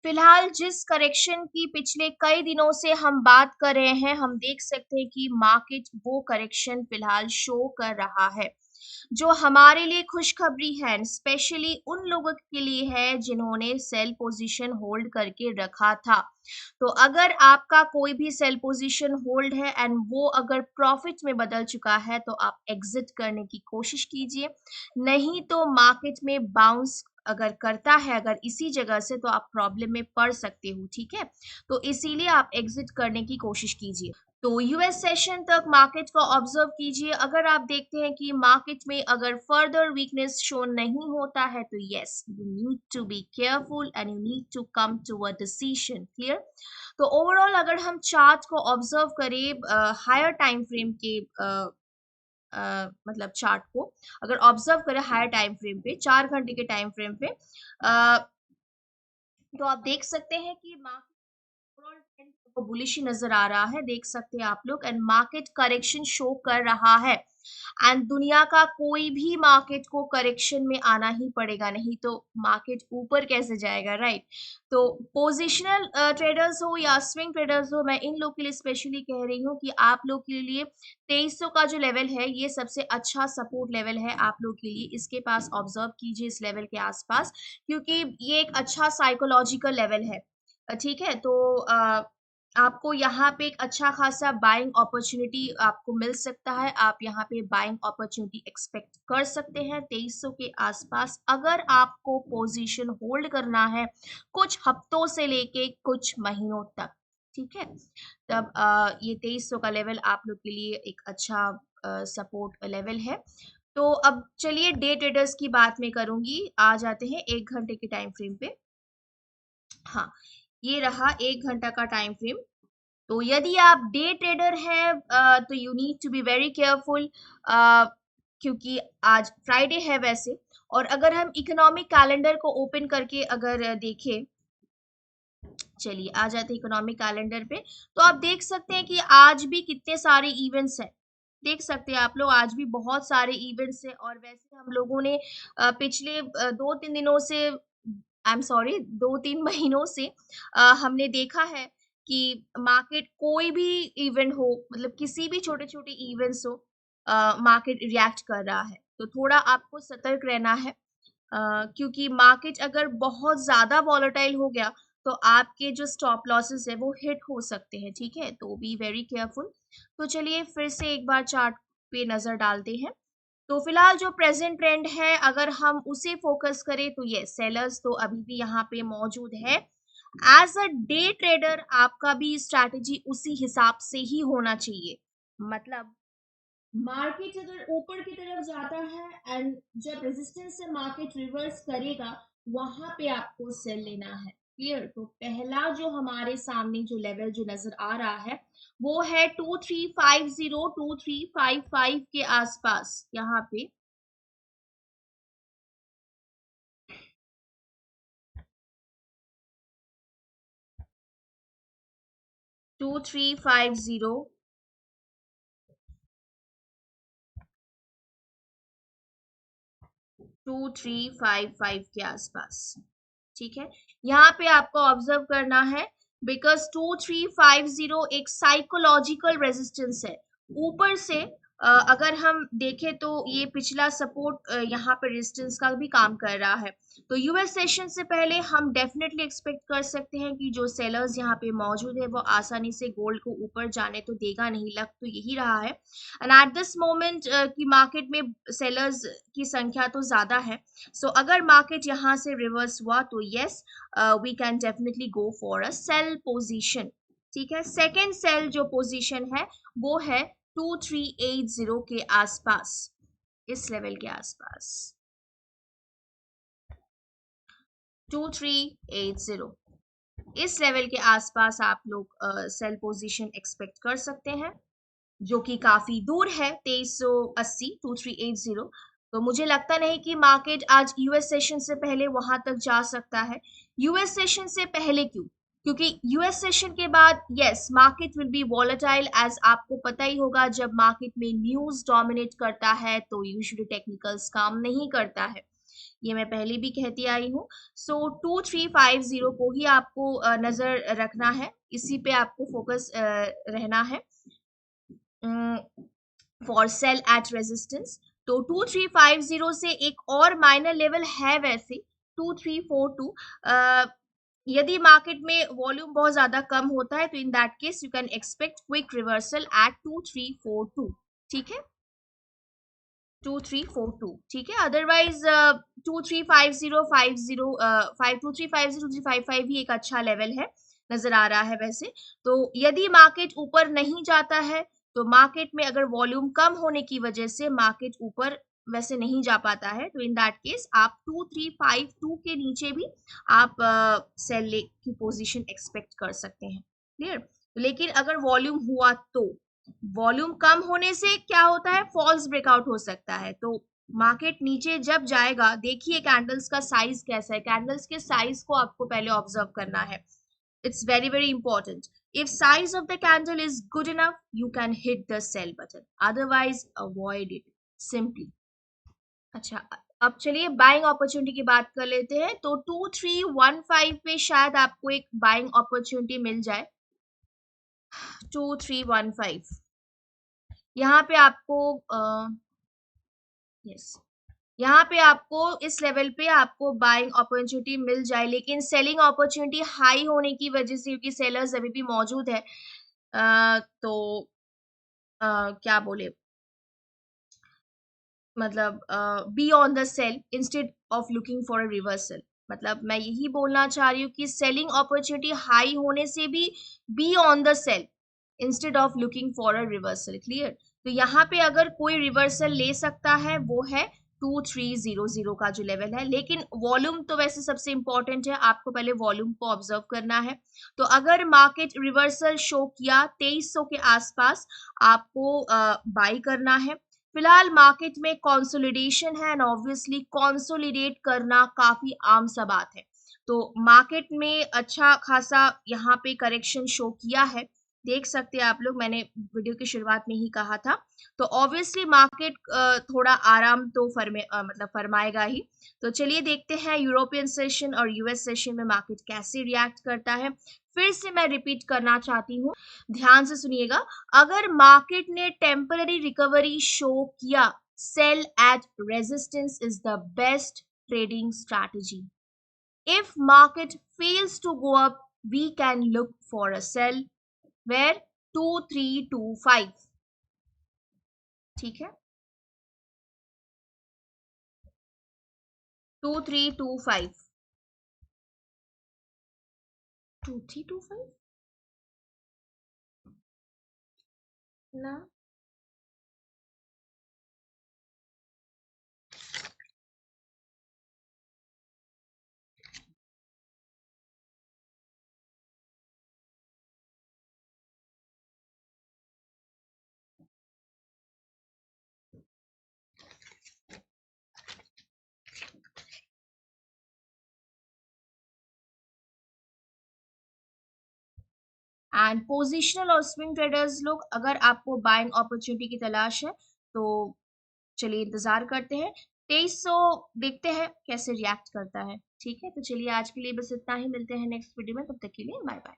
फिलहाल जिस करेक्शन की पिछले कई दिनों से हम बात कर रहे हैं, हम देख सकते हैं कि मार्केट वो करेक्शन फिलहाल शो कर रहा है, जो हमारे लिए खुशखबरी है, स्पेशली उन लोगों के लिए है जिन्होंने सेल पोजीशन होल्ड करके रखा था। तो अगर आपका कोई भी सेल पोजीशन होल्ड है एंड वो अगर प्रॉफिट में बदल चुका है, तो आप एग्जिट करने की कोशिश कीजिए। नहीं तो मार्केट में बाउंस अगर करता है अगर इसी जगह से, तो आप प्रॉब्लम में पड़ सकते हो, ठीक है। तो इसीलिए आप एग्जिट करने की कोशिश कीजिए। तो यूएस सेशन तक मार्केट को ऑब्जर्व कीजिए। अगर आप देखते हैं कि मार्केट में अगर फर्दर वीकनेस शो नहीं होता है, तो yes, you need to be careful and you need to come to a decision. Clear. तो ओवरऑल अगर हम चार्ट को ऑब्जर्व करें हायर टाइम फ्रेम के मतलब चार्ट को अगर ऑब्जर्व करें हायर टाइम फ्रेम पे, 4 घंटे के टाइम फ्रेम पे, तो आप देख सकते हैं कि मार्केट बुलिश नजर आ रहा है, देख सकते हैं आप लोग। एंड मार्केट करेक्शन शो कर रहा है एंड दुनिया का कोई भी मार्केट को करेक्शन में आना ही पड़ेगा, नहीं तो मार्केट ऊपर कैसे जाएगा, राइट। तो पोजिशनल ट्रेडर्स हो या स्विंग ट्रेडर्स हो, मैं इन लोग के लिए स्पेशली कह रही हूँ कि आप लोग के लिए 2300 का जो लेवल है ये सबसे अच्छा सपोर्ट लेवल है आप लोग के लिए। इसके पास ऑब्जर्व कीजिए, इस लेवल के आसपास, क्योंकि ये एक अच्छा साइकोलॉजिकल लेवल है, ठीक है। तो आपको यहाँ पे एक अच्छा खासा बाइंग अपॉर्चुनिटी आपको मिल सकता है। आप यहाँ पे बाइंग अपॉर्चुनिटी एक्सपेक्ट कर सकते हैं 2300 के आसपास, अगर आपको पोजीशन होल्ड करना है कुछ हफ्तों से लेके कुछ महीनों तक, ठीक है। तब ये 2300 का लेवल आप लोग के लिए एक अच्छा सपोर्ट लेवल है। तो अब चलिए डे ट्रेडर्स की बात में करूंगी। आ जाते हैं 1 घंटे के टाइम फ्रेम पे। हाँ, ये रहा 1 घंटा का टाइम फ्रेम। तो यदि आप डे ट्रेडर हैं तो you need to be very careful, क्योंकि आज फ्राइडे है वैसे। और अगर हम इकोनॉमिक कैलेंडर को ओपन करके अगर देखें, चलिए आ जाते हैं इकोनॉमिक कैलेंडर पे, तो आप देख सकते हैं कि आज भी कितने सारे इवेंट्स हैं। देख सकते हैं आप लोग, आज भी बहुत सारे इवेंट्स हैं। और वैसे हम लोगों ने पिछले 2-3 दिनों से, आई एम सॉरी, 2-3 महीनों से हमने देखा है कि मार्केट कोई भी इवेंट हो, मतलब किसी भी छोटे छोटे इवेंट्स हो, मार्केट रिएक्ट कर रहा है। तो थोड़ा आपको सतर्क रहना है, क्योंकि मार्केट अगर बहुत ज्यादा वॉलेटाइल हो गया तो आपके जो स्टॉप लॉसेस है वो हिट हो सकते हैं, ठीक है। तो बी वेरी केयरफुल। तो चलिए फिर से एक बार चार्ट पे नजर डालते हैं। तो फिलहाल जो प्रेजेंट ट्रेंड है अगर हम उसे फोकस करें, तो ये सेलर्स तो अभी भी यहाँ पे मौजूद है। एज अ डे ट्रेडर आपका भी स्ट्रैटेजी उसी हिसाब से ही होना चाहिए। मतलब मार्केट अगर ऊपर की तरफ जाता है एंड जब रेजिस्टेंस से मार्केट रिवर्स करेगा, वहां पे आपको सेल लेना है। क्लियर। तो पहला जो हमारे सामने जो लेवल जो नजर आ रहा है वो है 2350 2355 के आसपास। यहाँ पे 2350 2355 के आसपास, ठीक है। यहाँ पे आपको ऑब्जर्व करना है, बिकॉज 2350 एक साइकोलॉजिकल रेजिस्टेंस है। ऊपर से अगर हम देखें तो ये पिछला सपोर्ट यहाँ पे रेजिस्टेंस का भी काम कर रहा है। तो यूएस सेशन से पहले हम डेफिनेटली एक्सपेक्ट कर सकते हैं कि जो सेलर्स यहाँ पे मौजूद है वो आसानी से गोल्ड को ऊपर जाने तो देगा नहीं, लग तो यही रहा है। एंड एट दिस मोमेंट की मार्केट में सेलर्स की संख्या तो ज्यादा है। सो अगर मार्केट यहाँ से रिवर्स हुआ तो yes, we can definitely go for a sell position, ठीक है। सेकेंड सेल जो पोजीशन है वो है 2380 के आसपास, इस लेवल के आसपास 2380, इस लेवल के आसपास आप लोग सेल पोजीशन एक्सपेक्ट कर सकते हैं, जो कि काफी दूर है 2380 2380। तो मुझे लगता नहीं कि मार्केट आज यूएस सेशन से पहले वहां तक जा सकता है। यूएस सेशन से पहले क्यों? क्योंकि यूएस सेशन के बाद yes market will be volatile, as आपको पता ही होगा जब मार्केट में न्यूज डोमिनेट करता है तो यूजुअली टेक्निकल्स काम नहीं करता है। ये मैं पहले भी कहती आई हूँ। सो 2350 को ही आपको नजर रखना है, इसी पे आपको फोकस रहना है फॉर सेल एट रेजिस्टेंस। तो 2350 से एक और माइनर लेवल है वैसे 2342। यदि मार्केट में वॉल्यूम बहुत ज्यादा कम होता है तो in that case you can expect quick reversal at 2342। ठीक है, 2342। ठीक है, अदरवाइज 2350 भी एक अच्छा लेवल है, नजर आ रहा है वैसे। तो यदि मार्केट ऊपर नहीं जाता है तो मार्केट में अगर वॉल्यूम कम होने की वजह से मार्केट ऊपर वैसे नहीं जा पाता है तो इन दैट केस आप 2352 के नीचे भी आप सेल की पोजीशन एक्सपेक्ट कर सकते हैं। क्लियर? लेकिन अगर वॉल्यूम हुआ तो वॉल्यूम कम होने से क्या होता है, फॉल्स ब्रेकआउट हो सकता है। तो मार्केट नीचे जब जाएगा, देखिए कैंडल्स का साइज कैसा है, कैंडल्स के साइज को आपको पहले ऑब्जर्व करना है। It's very very important. If size of the candle is good enough you can hit the sell button, otherwise avoid it simply. अच्छा, अब चलिए बाइंग अपॉर्चुनिटी की बात कर लेते हैं। तो 2315 पे शायद आपको एक बाइंग अपॉर्चुनिटी मिल जाए। 2315 यहाँ पे आपको यस, यहाँ पे आपको इस लेवल पे आपको बाइंग अपॉर्चुनिटी मिल जाए, लेकिन सेलिंग अपॉर्चुनिटी हाई होने की वजह से, क्योंकि सेलर्स अभी भी मौजूद है, तो क्या बोले, मतलब be on the sell instead of looking for a reversal. मतलब मैं यही बोलना चाह रही हूँ कि सेलिंग अपॉर्चुनिटी हाई होने से भी be on the sell instead of looking for a reversal. Clear? तो यहाँ पे अगर कोई रिवर्सल ले सकता है वो है 2300 का जो लेवल है, लेकिन वॉल्यूम तो वैसे सबसे इंपॉर्टेंट है, आपको पहले वॉल्यूम को ऑब्जर्व करना है। तो अगर मार्केट रिवर्सल शो किया 2300 के आसपास, आपको बाई करना है। फिलहाल मार्केट में कंसोलिडेशन है एंड ऑब्वियसली कंसोलिडेट करना काफी आम सा बात है। तो मार्केट में अच्छा खासा यहाँ पे करेक्शन शो किया है, देख सकते हैं आप लोग, मैंने वीडियो की शुरुआत में ही कहा था। तो ऑब्वियसली मार्केट थोड़ा आराम तो मतलब फरमाएगा ही। तो चलिए देखते हैं यूरोपियन सेशन और यूएस सेशन में मार्केट कैसे रिएक्ट करता है। फिर से मैं रिपीट करना चाहती हूँ, ध्यान से सुनिएगा। अगर मार्केट ने टेम्पररी रिकवरी शो किया, sell at resistance is the best trading strategy. If market fails to go up, we can look for a sell where 2325। ठीक है, 2325, 2325 ना, एंड पोजिशनल और स्विंग ट्रेडर्स लोग, अगर आपको बाइंग अपॉर्चुनिटी की तलाश है तो चलिए इंतजार करते हैं, 2300 देखते हैं कैसे रिएक्ट करता है। ठीक है, तो चलिए आज के लिए बस इतना ही, मिलते हैं नेक्स्ट वीडियो में, तब तक के लिए बाय बाय।